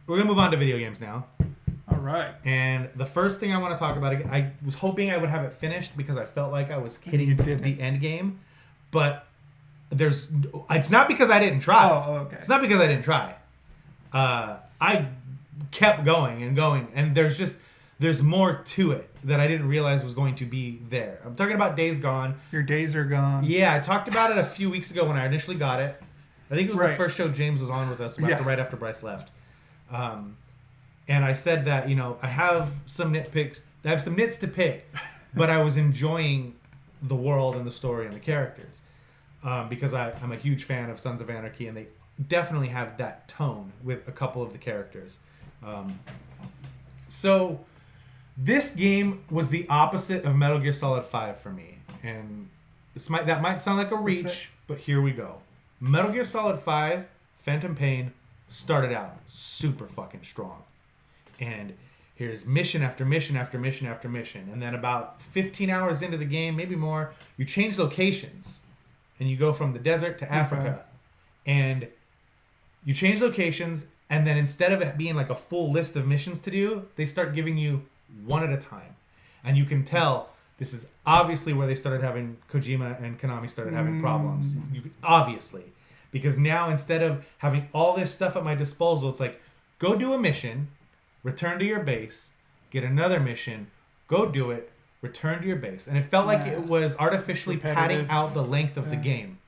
we're gonna move on to video games now. All right. And the first thing I want to talk about, I was hoping I would have it finished because I felt like I was hitting the end game, but it's not because I didn't try. Oh, okay. It's not because I didn't try. I kept going, and there's more to it that I didn't realize was going to be there. I'm talking about Days Gone. Your days are gone. Yeah, I talked about it a few weeks ago when I initially got it. I think it was the first show James was on with us right after Bryce left. And I said that, I have some nitpicks. I have some nits to pick, but I was enjoying the world and the story and the characters because I'm a huge fan of Sons of Anarchy, and they definitely have that tone with a couple of the characters. So this game was the opposite of Metal Gear Solid 5 for me. And that might sound like a reach, but here we go. Metal Gear Solid 5, Phantom Pain, started out super fucking strong. And here's mission after mission after mission after mission. And then about 15 hours into the game, maybe more, you change locations. And you go from the desert to Africa. And you change locations, and then instead of it being like a full list of missions to do, they start giving you one at a time. And you can tell this is obviously where they started having, Kojima and Konami started having problems. Obviously. Because now instead of having all this stuff at my disposal, it's like, go do a mission, return to your base, get another mission, go do it, return to your base. And it felt like it was artificially padding out the length of the game.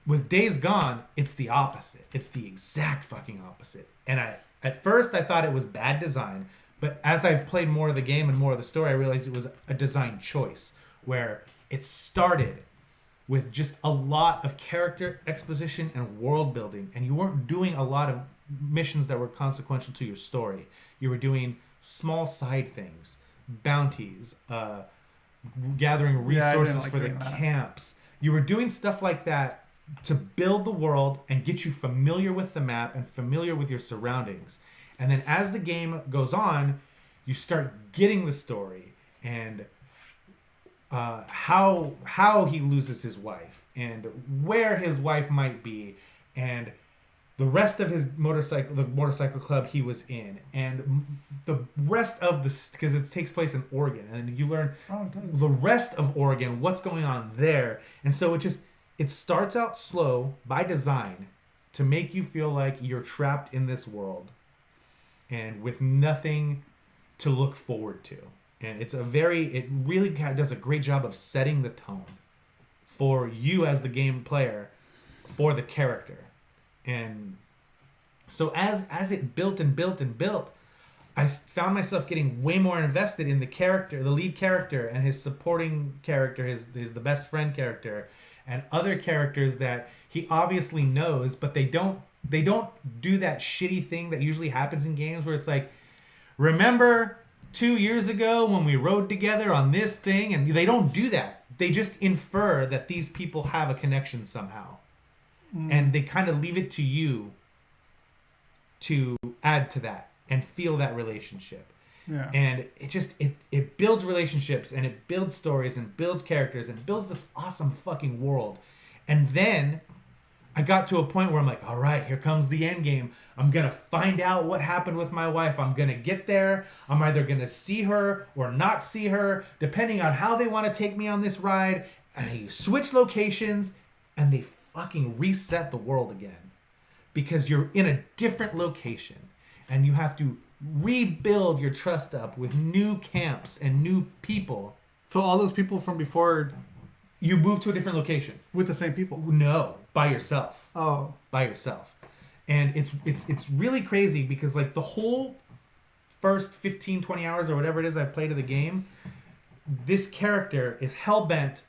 With Days Gone, it's the opposite. It's the exact fucking opposite. And at first I thought it was bad design, but as I've played more of the game and more of the story, I realized it was a design choice where it started with just a lot of character exposition and world building, and you weren't doing a lot of missions that were consequential to your story. You were doing small side things, bounties, gathering resources for the camps. You were doing stuff like that to build the world and get you familiar with the map and familiar with your surroundings. And then as the game goes on, you start getting the story and how he loses his wife and where his wife might be and the rest of the motorcycle club he was in, and the rest of because it takes place in Oregon, and you learn the rest of Oregon, what's going on there. And so it starts out slow by design to make you feel like you're trapped in this world and with nothing to look forward to. And it really does a great job of setting the tone for you as the game player, for the character. And so as it built and built and built, I found myself getting way more invested in the lead character and his supporting character, his the best friend character, and other characters that he obviously knows, but they don't do that shitty thing that usually happens in games where it's like, remember 2 years ago when we rode together on this thing? And they don't do that. They just infer that these people have a connection somehow. And they kind of leave it to you to add to that and feel that relationship. Yeah. And it builds relationships, and it builds stories and builds characters and builds this awesome fucking world. And then I got to a point where I'm like, all right, here comes the end game. I'm going to find out what happened with my wife. I'm going to get there. I'm either going to see her or not see her, depending on how they want to take me on this ride. And you switch locations, and they fucking reset the world again, because you're in a different location and you have to rebuild your trust up with new camps and new people. So all those people from before, you move to a different location with the same people? No, by yourself. Oh, by yourself. And it's really crazy because like the whole first 15-20 hours or whatever it is I've played of the game, this character is hell-bent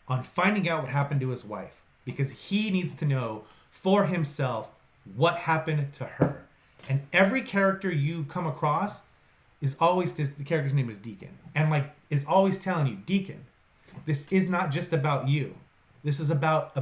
on finding out what happened to his wife, because he needs to know for himself what happened to her. And every character you come across is always, the character's name is Deacon, and like is always telling you, Deacon, this is not just about you. This is about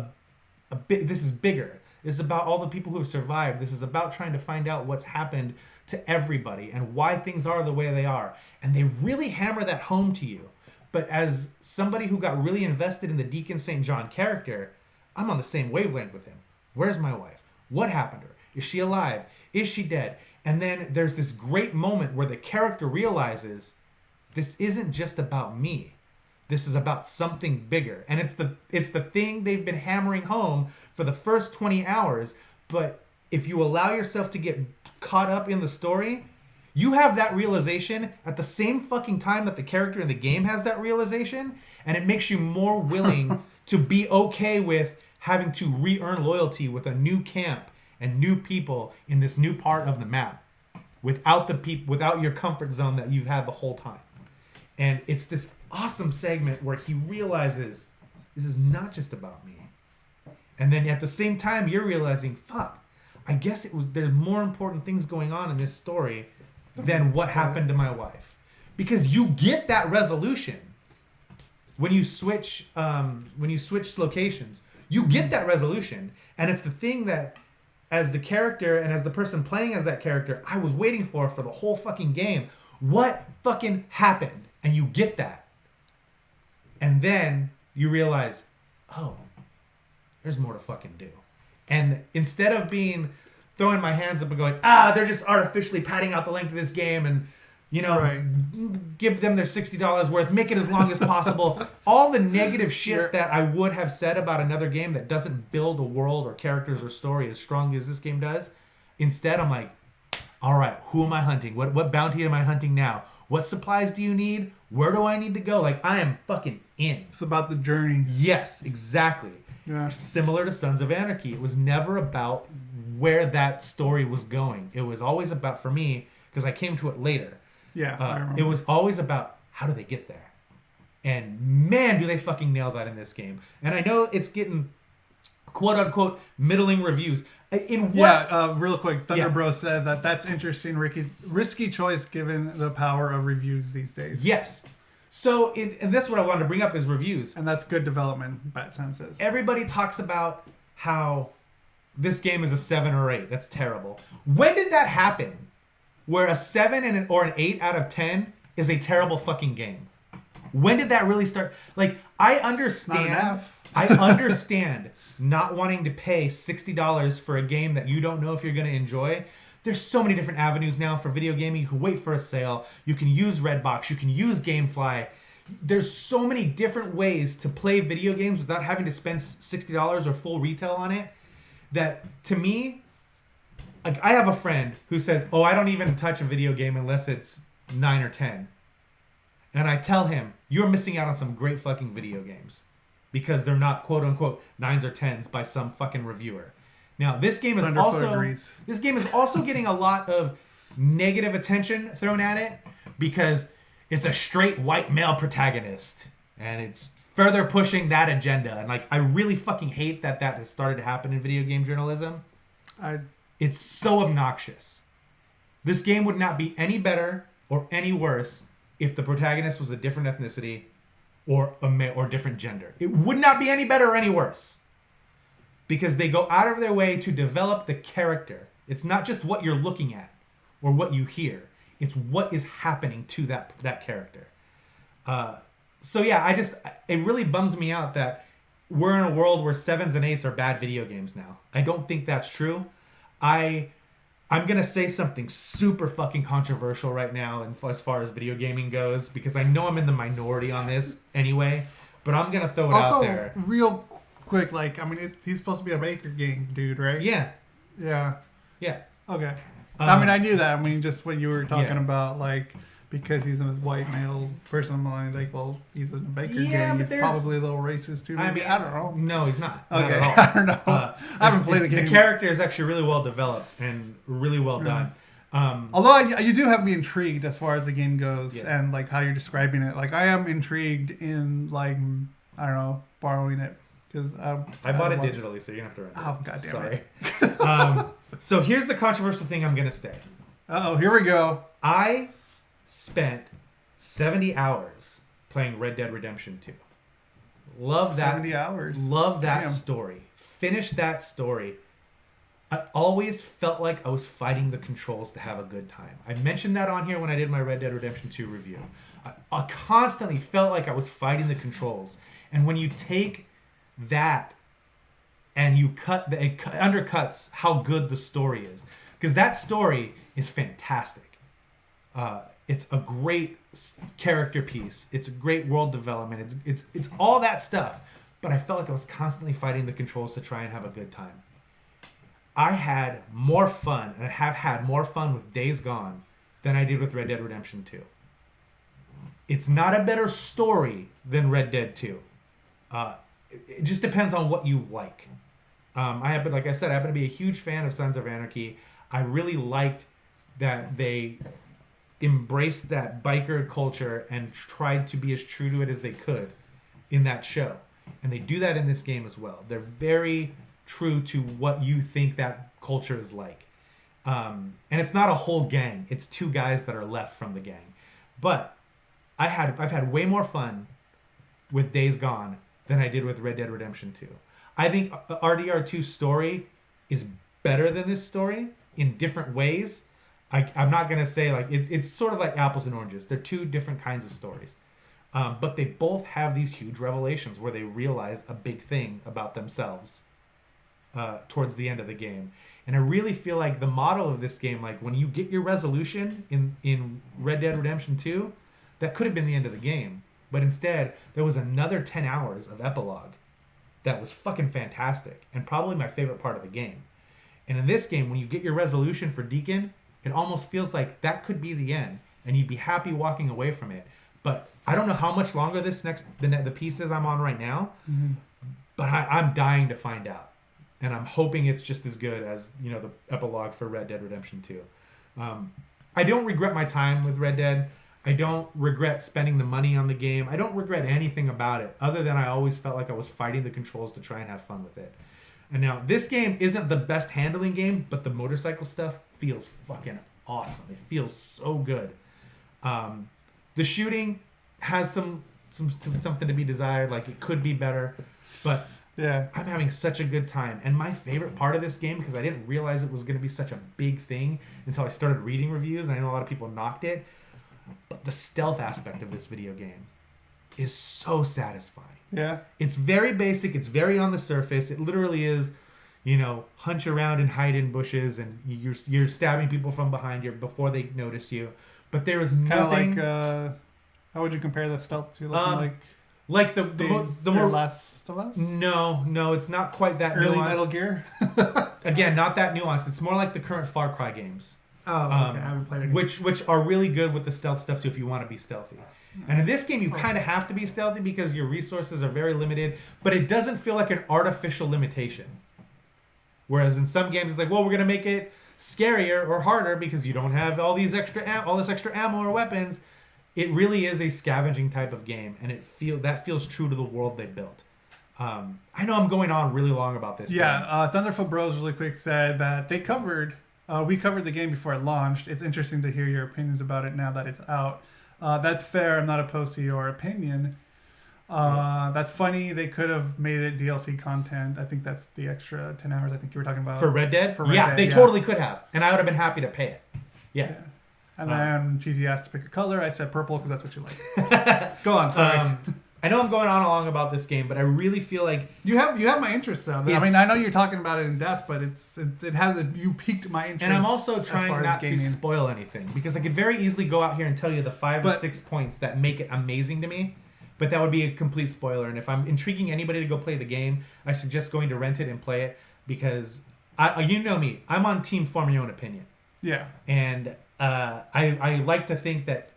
this is bigger. This is about all the people who have survived. This is about trying to find out what's happened to everybody and why things are the way they are. And they really hammer that home to you. But as somebody who got really invested in the Deacon St. John character, I'm on the same wavelength with him. Where's my wife? What happened to her? Is she alive? Is she dead? And then there's this great moment where the character realizes this isn't just about me. This is about something bigger. And it's the thing they've been hammering home for the first 20 hours. But if you allow yourself to get caught up in the story, you have that realization at the same fucking time that the character in the game has that realization. And it makes you more willing to be okay with having to re-earn loyalty with a new camp and new people in this new part of the map without without your comfort zone that you've had the whole time. And it's this awesome segment where he realizes this is not just about me. And then at the same time, you're realizing, fuck, I guess there's more important things going on in this story than what happened to my wife. Because you get that resolution when you switch locations. You get that resolution. And it's the thing that, as the character and as the person playing as that character, I was waiting for the whole fucking game. What fucking happened? And you get that. And then you realize, oh, there's more to fucking do. And instead of throwing my hands up and going, they're just artificially padding out the length of this game and, give them their $60 worth, make it as long as possible. All the negative shit that I would have said about another game that doesn't build a world or characters or story as strongly as this game does. Instead, I'm like, all right, who am I hunting? What bounty am I hunting now? What supplies do you need? Where do I need to go? Like, I am fucking in. It's about the journey. Yes, exactly. Yeah. Similar to Sons of Anarchy. It was never about where that story was going. It was always about, for me, because I came to it later. Yeah, it was always about how do they get there. And man, do they fucking nail that in this game. And I know it's getting quote unquote middling reviews. Real quick, Thunder Bros said that's interesting, risky choice given the power of reviews these days. Yes. So, and that's what I wanted to bring up is reviews. And that's good development, Batson says. Everybody talks about how this game is a 7 or 8. That's terrible. When did that happen? Where a 7 or an 8 out of 10 is a terrible fucking game. When did that really start? Like, I understand. Not enough. I understand not wanting to pay $60 for a game that you don't know if you're going to enjoy. There's so many different avenues now for video gaming. You can wait for a sale. You can use Redbox. You can use GameFly. There's so many different ways to play video games without having to spend $60 or full retail on it. That, to me, like, I have a friend who says, I don't even touch a video game unless it's 9 or 10. And I tell him, you're missing out on some great fucking video games. Because they're not quote unquote 9s or 10s by some fucking reviewer. Now, this game is also getting a lot of negative attention thrown at it because it's a straight white male protagonist. And it's further pushing that agenda. And like, I really fucking hate that has started to happen in video game journalism. It's so obnoxious. This game would not be any better or any worse if the protagonist was a different ethnicity or different gender. It would not be any better or any worse. Because they go out of their way to develop the character. It's not just what you're looking at or what you hear. It's what is happening to that character. It really bums me out that we're in a world where 7s and 8s are bad video games now. I don't think that's true. I'm going to say something super fucking controversial right now as far as video gaming goes, because I know I'm in the minority on this anyway, but I'm going to throw it out there. Also, real quick, he's supposed to be a Baker game dude, right? Yeah. Yeah. Yeah. Okay. I knew that. Just what you were talking about, because he's a white male person, I'm like, well, he's in a Baker game. He's probably a little racist too. Maybe. I don't know. No, he's not. Okay. Not at all. I don't know. I haven't played the game. The character is actually really well developed and really well done. Although you do have me intrigued as far as the game goes and how you're describing it. I am intrigued in I don't know, borrowing it because I bought it digitally, so you're gonna have to rent it. Oh, goddamn Sorry. So here's the controversial thing I'm gonna say. Here we go. I spent 70 hours playing Red Dead Redemption 2. Love that. 70 hours. Love that story. Finished that story. I always felt like I was fighting the controls to have a good time. I mentioned that on here when I did my Red Dead Redemption 2 review. I constantly felt like I was fighting the controls. And when you take that and it undercuts how good the story is, because that story is fantastic. It's a great character piece. It's a great world development. It's all that stuff. But I felt like I was constantly fighting the controls to try and have a good time. I had more fun, and I have had more fun with Days Gone than I did with Red Dead Redemption 2. It's not a better story than Red Dead 2. It just depends on what you like. Like I said, I happen to be a huge fan of Sons of Anarchy. I really liked that they embraced that biker culture and tried to be as true to it as they could in that show. And they do that in this game as well. They're very true to what you think that culture is like. And it's not a whole gang. It's 2 guys that are left from the gang. But I've had way more fun with Days Gone than I did with Red Dead Redemption 2. I think RDR2's story is better than this story in different ways. I'm not going to say like it's sort of like apples and oranges. They're 2 different kinds of stories. But they both have these huge revelations where they realize a big thing about themselves towards the end of the game. And I really feel like the model of this game, like when you get your resolution in Red Dead Redemption 2, that could have been the end of the game. But instead, there was another 10 hours of epilogue that was fucking fantastic and probably my favorite part of the game. And in this game, when you get your resolution for Deacon, it almost feels like that could be the end and you'd be happy walking away from it. But I don't know how much longer the pieces I'm on right now, but I'm dying to find out. And I'm hoping it's just as good as, the epilogue for Red Dead Redemption 2. I don't regret my time with Red Dead. I don't regret spending the money on the game. I don't regret anything about it other than I always felt like I was fighting the controls to try and have fun with it. And now, this game isn't the best handling game, but the motorcycle stuff feels fucking awesome. It feels so good. The shooting has something to be desired. Like, it could be better, but yeah, I'm having such a good time. And my favorite part of this game, because I didn't realize it was going to be such a big thing until I started reading reviews, and I know a lot of people knocked it, but the stealth aspect of this video game is so satisfying. Yeah. It's very basic. It's very on the surface. It literally is, hunch around and hide in bushes, and you're stabbing people from behind you before they notice you. But there is nothing. Kind of like, how would you compare the stealth to? Like the more Last of Us? No, it's not quite that early nuanced. Metal Gear. Again, not that nuanced. It's more like the current Far Cry games. Oh, okay. I haven't played it. Which are really good with the stealth stuff too if you want to be stealthy. And in this game, you kind of have to be stealthy because your resources are very limited, but it doesn't feel like an artificial limitation. Whereas in some games, it's like, well, we're gonna make it scarier or harder because you don't have all this extra ammo or weapons. It really is a scavenging type of game, and that feels true to the world they built. I know I'm going on really long about this. Yeah, Thunderfoot Bros really quick said that we covered the game before it launched. It's interesting to hear your opinions about it now that it's out. That's fair. I'm not opposed to your opinion. That's funny. They could have made it DLC content. I think that's the extra 10 hours I think you were talking about. For Red Dead? They totally could have. And I would have been happy to pay it. Yeah. And then Cheesy asked to pick a color. I said purple because that's what you like. Go on, sorry. I know I'm going on along about this game, but I really feel like you have my interest though. I mean, I know you're talking about it in depth, but you piqued my interest. And I'm also trying not to spoil anything because I could very easily go out here and tell you the 5 or 6 points that make it amazing to me, but that would be a complete spoiler. And if I'm intriguing anybody to go play the game, I suggest going to rent it and play it because you know me, I'm on team form your own opinion. Yeah. And I like to think that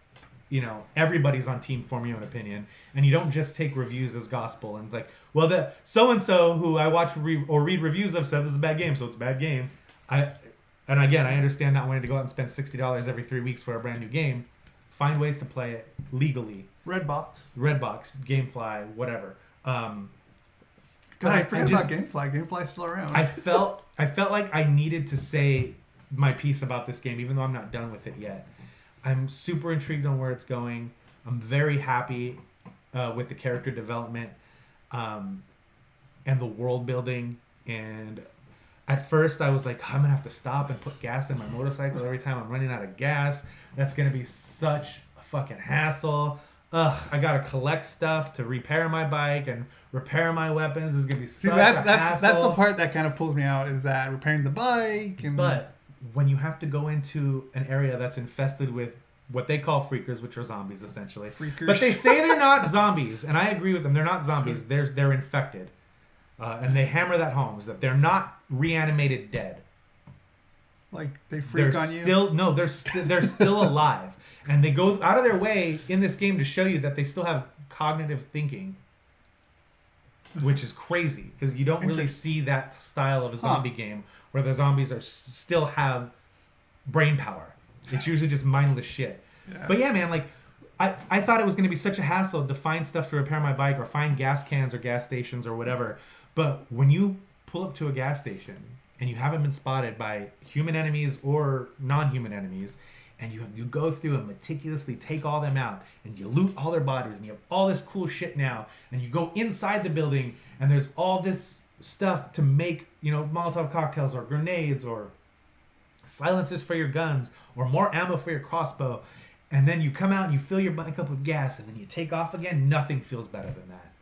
everybody's on team form your own opinion, and you don't just take reviews as gospel and it's like, well, the so and so who I watch or read reviews of said this is a bad game, so it's a bad game. And again, I understand not wanting to go out and spend $60 every 3 weeks for a brand new game. Find ways to play it legally. Redbox, GameFly, whatever. God, I forgot about GameFly. GameFly's still around. I felt like I needed to say my piece about this game, even though I'm not done with it yet. I'm super intrigued on where it's going. I'm very happy with the character development and the world building. And at first I was like, I'm going to have to stop and put gas in my motorcycle every time I'm running out of gas. That's going to be such a fucking hassle. I gotta collect stuff to repair my bike and repair my weapons. This is gonna be See, such that's a that's hassle. the part that kind of pulls me out, is that repairing the bike and But when you have to go into an area that's infested with what they call freakers, which are zombies essentially. freakers. But they say they're not zombies, and I agree with them. They're not zombies. They're infected, and they hammer that home, is that they're not reanimated dead. like they freak They're on you. still no, they're still alive, and they go out of their way in this game to show you that they still have cognitive thinking, which is crazy because you don't really see that style of a zombie game where the zombies are still have brain power. It's usually just mindless shit. Yeah. But yeah, man, like I thought it was going to be such a hassle to find stuff to repair my bike or find gas cans or gas stations or whatever. But when you pull up to a gas station and you haven't been spotted by human enemies or non-human enemies, and you go through and meticulously take all them out, and you loot all their bodies, and you have all this cool shit now, and you go inside the building, and there's all this stuff to make, Molotov cocktails or grenades or silencers for your guns or more ammo for your crossbow, and then you come out and you fill your bike up with gas, and then you take off again. Nothing feels better than that.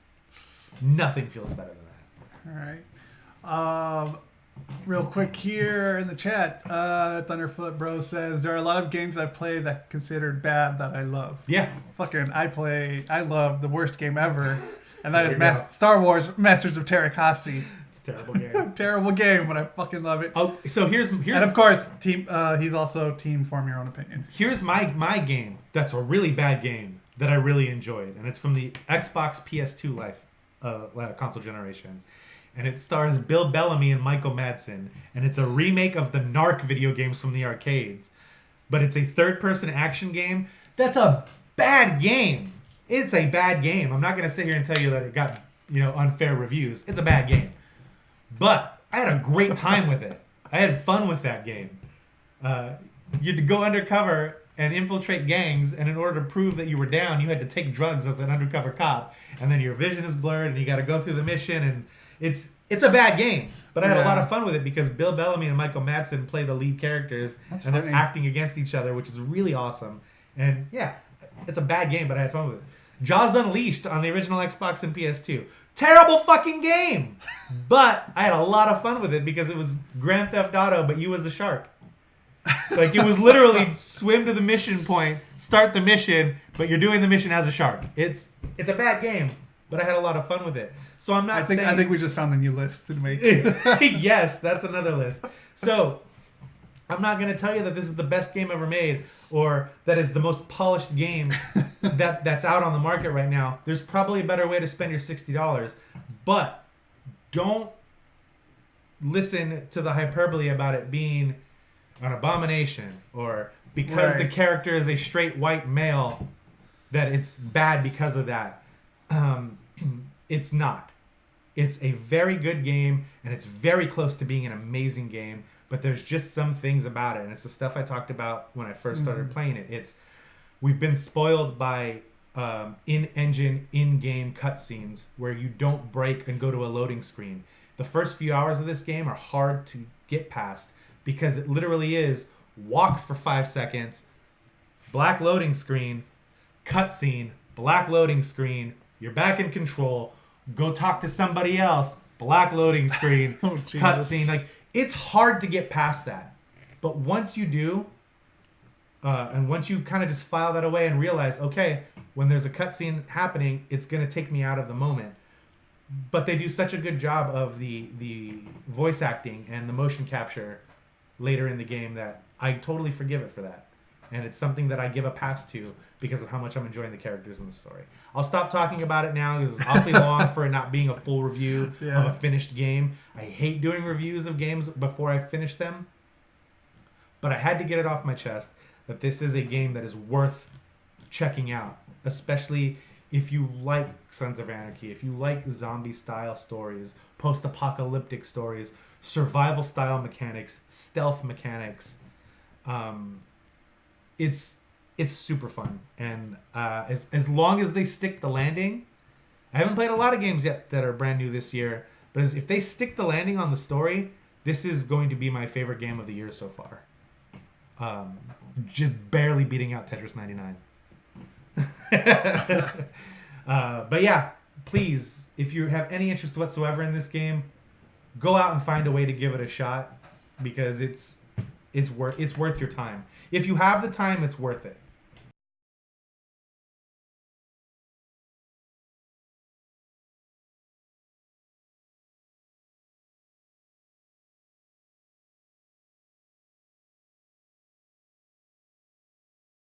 Nothing feels better than that. All right. Real quick here in the chat, Thunderfoot Bro says, there are a lot of games I've played that considered bad that I love. Yeah. I love the worst game ever, and that There is you go. Star Wars Masters of Terrakasi. It's a terrible game. Terrible game, but I fucking love it. Oh, so here's And of course, he's also team form your own opinion. here's my game that's a really bad game that I really enjoyed, and it's from the Xbox PS2 console generation, and it stars Bill Bellamy and Michael Madsen, and it's a remake of the Narc video games from the arcades, but it's a third-person action game. That's a bad game. It's a bad game. I'm not gonna sit here and tell you that it got unfair reviews. It's a bad game, but I had a great time with it. I had fun with that game. You had to go undercover and infiltrate gangs, and in order to prove that you were down, you had to take drugs as an undercover cop, and then your vision is blurred, and you got to go through the mission, and it's a bad game. But I had a lot of fun with it because Bill Bellamy and Michael Madsen play the lead characters, and funny. they're acting against each other, which is really awesome. And yeah, it's a bad game, but I had fun with it. Jaws Unleashed on the original Xbox and PS2. Terrible fucking game! But I had a lot of fun with it because it was Grand Theft Auto, but you was a shark. Like, it was literally swim to the mission point, start the mission, but you're doing the mission as a shark. It's a bad game, but I had a lot of fun with it. So I'm not saying... I think we just found a new list to make. Yes, that's another list. So I'm not going to tell you that this is the best game ever made or that is the most polished game that's out on the market right now. There's probably a better way to spend your $60, but don't listen to the hyperbole about it being an abomination or because the character is a straight white male that it's bad because of that. It's not. It's a very good game, and it's very close to being an amazing game, but there's just some things about it, and it's the stuff I talked about when I first started playing it. We've been spoiled by in-engine, in-game cutscenes where you don't break and go to a loading screen. The first few hours of this game are hard to get past because it literally is walk for 5 seconds, black loading screen, cutscene, black loading screen, you're back in control, go talk to somebody else, black loading screen, cutscene. Like, it's hard to get past that. But once you do, and once you kind of just file that away and realize, okay, when there's a cutscene happening, it's going to take me out of the moment. But they do such a good job of the voice acting and the motion capture later in the game that I totally forgive it for that. And it's something that I give a pass to because of how much I'm enjoying the characters in the story. I'll stop talking about it now because it's awfully long for it not being a full review of a finished game. I hate doing reviews of games before I finish them. But I had to get it off my chest that this is a game that is worth checking out, especially if you like Sons of Anarchy, if you like zombie-style stories, post-apocalyptic stories, survival-style mechanics, stealth mechanics. It's super fun, and as long as they stick the landing, I haven't played a lot of games yet that are brand new this year, but if they stick the landing on the story, this is going to be my favorite game of the year so far. Just barely beating out Tetris 99. But yeah, please, if you have any interest whatsoever in this game, go out and find a way to give it a shot because it's worth your time. If you have the time, it's worth it.